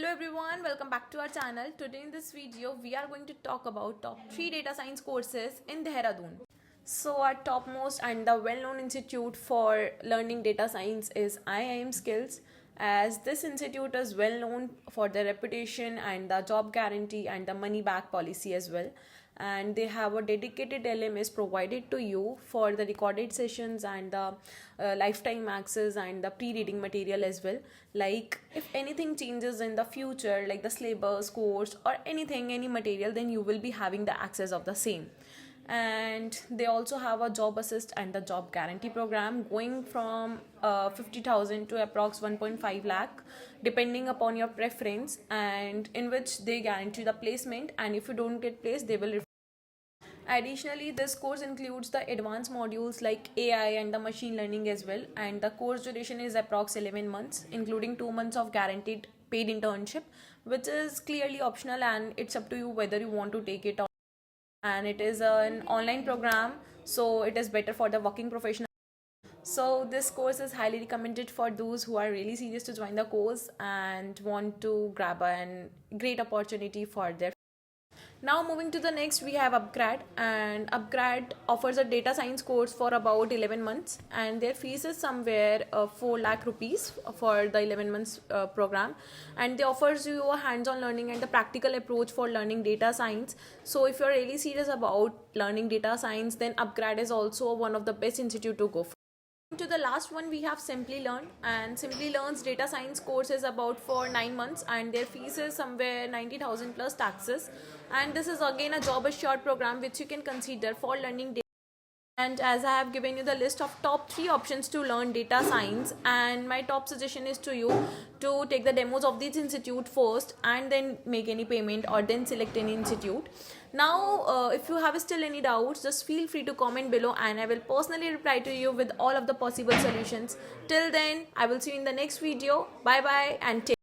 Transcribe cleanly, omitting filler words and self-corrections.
Hello everyone, welcome back to our channel. Today in this video we are going to talk about top 3 data science courses in Dehradun. So our topmost and the well-known institute for learning data science is IIM Skills, as this institute is well known for their reputation and the job guarantee and the money back policy as well. And they have a dedicated LMS provided to you for the recorded sessions and the lifetime access and the pre-reading material as well. Like if anything changes in the future, like the syllabus course or anything, any material, then you will be having the access of the same. And they also have a job assist and the job guarantee program going from 50,000 to approx 1.5 lakh depending upon your preference, and in which they guarantee the placement, and if you don't get placed they will. Additionally, this course includes the advanced modules like AI and the machine learning as well, and the course duration is approx 11 months, including 2 months of guaranteed paid internship, which is clearly optional and it's up to you whether you want to take it or. And it is an online program, so it is better for the working professional. So this course is highly recommended for those who are really serious to join the course and want to grab a great opportunity for their. Now moving to the next, we have Upgrad, and Upgrad offers a data science course for about 11 months, and their fees is somewhere 4 lakh rupees for the 11 months program, and they offers you a hands-on learning and the practical approach for learning data science. So if you're really serious about learning data science, then Upgrad is also one of the best institute to go for. To the last one, we have Simply Learn, and Simply Learn's data science course is about for 9 months, and their fees is somewhere 90,000 plus taxes, and this is again a job assured program which you can consider for learning data. And as I have given you the list of top 3 options to learn data science, and my top suggestion is to you to take the demos of this institute first and then make any payment or then select any institute. Now if you have still any doubts, just feel free to comment below and I will personally reply to you with all of the possible solutions. Till then, I will see you in the next video. Bye bye and take